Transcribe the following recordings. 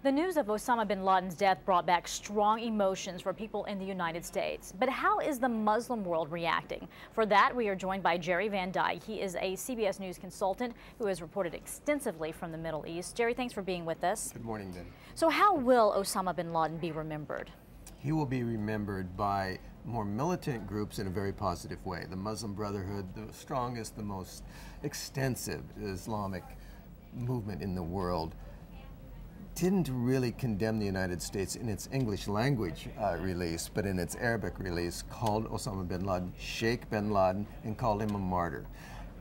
The news of Osama Bin Laden's death brought back strong emotions for people in the United States. But how is the Muslim world reacting? For that, we are joined by Jere Van Dyke. He is a CBS News consultant who has reported extensively from the Middle East. Jere, thanks for being with us. Good morning, Ben. So how will Osama Bin Laden be remembered? He will be remembered by more militant groups in a very positive way. The Muslim Brotherhood, the strongest, the most extensive Islamic movement in the world, didn't really condemn the United States in its English language release, but in its Arabic release called Osama bin Laden Sheikh bin Laden and called him a martyr,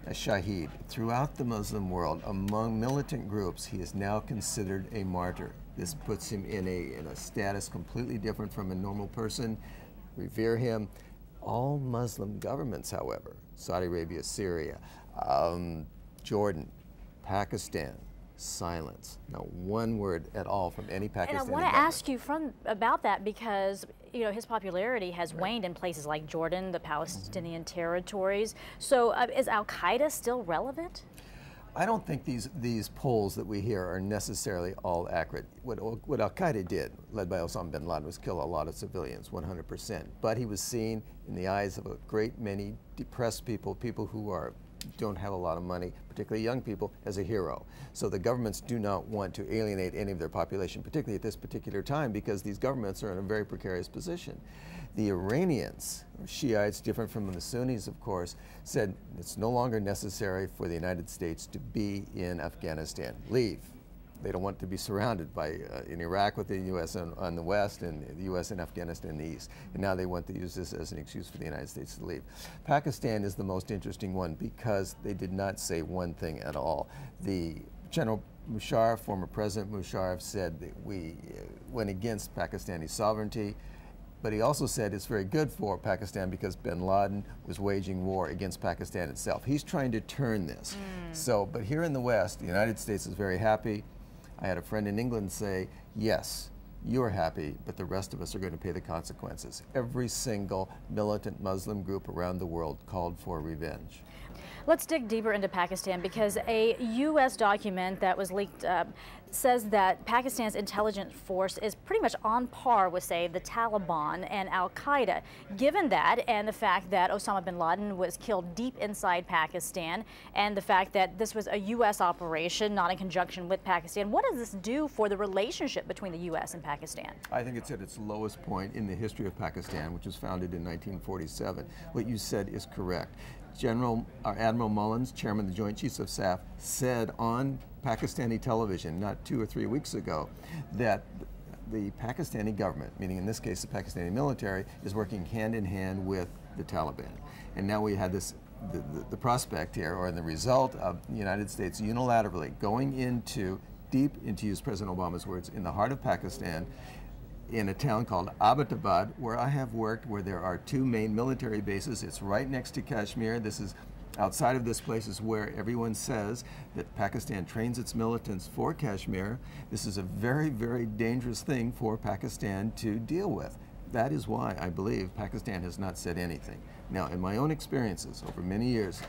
a shaheed. Throughout the Muslim world, among militant groups, he is now considered a martyr. This puts him in a status completely different from a normal person, revere him. All Muslim governments, however, Saudi Arabia, Syria, Jordan, Pakistan, silence. Not one word at all from any Pakistani And I want to ask you about that because, you know, his popularity has waned in places like Jordan, the Palestinian territories. So is Al-Qaeda still relevant? I don't think these polls that we hear are necessarily all accurate. What Al-Qaeda did, led by Osama bin Laden, was kill a lot of civilians, 100%. But he was seen in the eyes of a great many depressed people, people who don't have a lot of money, particularly young people, as a hero. So the governments do not want to alienate any of their population, particularly at this particular time, because these governments are in a very precarious position. The Iranians, Shiites, different from the Sunnis, of course, said it's no longer necessary for the United States to be in Afghanistan. Leave. They don't want to be surrounded by, in Iraq with the U.S. on the west and the U.S. and Afghanistan in the east. And now they want to use this as an excuse for the United States to leave. Pakistan is the most interesting one because they did not say one thing at all. The General Musharraf, former President Musharraf, said that we went against Pakistani sovereignty. But he also said it's very good for Pakistan because bin Laden was waging war against Pakistan itself. He's trying to turn this. So, but here in the West, the United States is very happy. I had a friend in England say, yes, you're happy, but the rest of us are going to pay the consequences. Every single militant Muslim group around the world called for revenge. Let's dig deeper into Pakistan because a U.S. document that was leaked says that Pakistan's intelligence force is pretty much on par with, say, the Taliban and Al-Qaeda. Given that and the fact that Osama bin Laden was killed deep inside Pakistan and the fact that this was a U.S. operation, not in conjunction with Pakistan, what does this do for the relationship between the U.S. and Pakistan? I think it's at its lowest point in the history of Pakistan, which was founded in 1947. What you said is correct. Admiral Mullins, chairman of the Joint Chiefs of Staff, said on Pakistani television not 2 or 3 weeks ago that the Pakistani government, meaning in this case the Pakistani military, is working hand in hand with the Taliban. And now we had this, the prospect here, or the result of the United States unilaterally going into, deep into, use President Obama's words, in the heart of Pakistan, in a town called Abbottabad, where I have worked, where there are 2 main military bases. It's right next to Kashmir. This is outside of this place is where everyone says that Pakistan trains its militants for Kashmir. This is a very, very dangerous thing for Pakistan to deal with. That is why I believe Pakistan has not said anything. Now, in my own experiences over many years,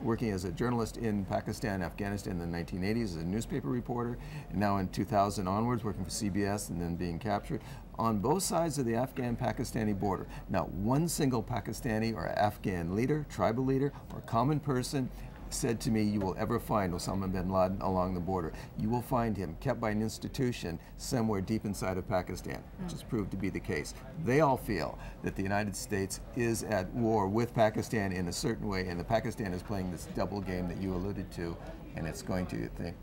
working as a journalist in Pakistan, Afghanistan in the 1980s as a newspaper reporter, and now in 2000 onwards working for CBS and then being captured, on both sides of the Afghan-Pakistani border, not one single Pakistani or Afghan leader, tribal leader, or common person said to me, you will ever find Osama bin Laden along the border. You will find him kept by an institution somewhere deep inside of Pakistan, which has proved to be the case. They all feel that the United States is at war with Pakistan in a certain way, and that Pakistan is playing this double game that you alluded to, and it's going to think.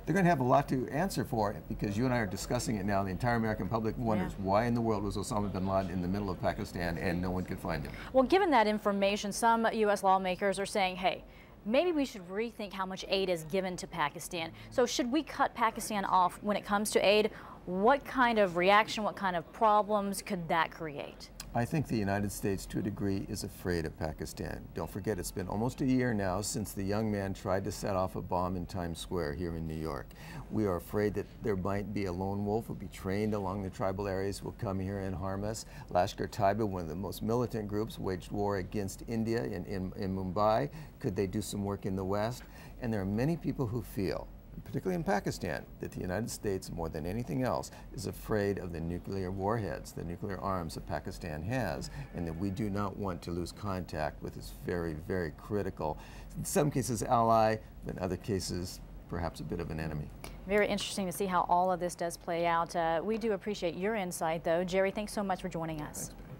They're going to have a lot to answer for it because you and I are discussing it now. The entire American public wonders why in the world was Osama bin Laden in the middle of Pakistan and no one could find him. Well, given that information, some U.S. lawmakers are saying, hey, maybe we should rethink how much aid is given to Pakistan. So should we cut Pakistan off when it comes to aid? What kind of reaction, what kind of problems could that create? I think the United States, to a degree, is afraid of Pakistan. Don't forget, it's been almost a year now since the young man tried to set off a bomb in Times Square here in New York. We are afraid that there might be a lone wolf who will be trained along the tribal areas, will come here and harm us. Lashkar-Taiba, one of the most militant groups, waged war against India in Mumbai. Could they do some work in the West? And there are many people who feel particularly in Pakistan, that the United States, more than anything else, is afraid of the nuclear warheads, the nuclear arms that Pakistan has, and that we do not want to lose contact with this very, very critical, in some cases ally, but in other cases perhaps a bit of an enemy. Very interesting to see how all of this does play out. We do appreciate your insight, though. Jerry, thanks so much for joining us. Thanks.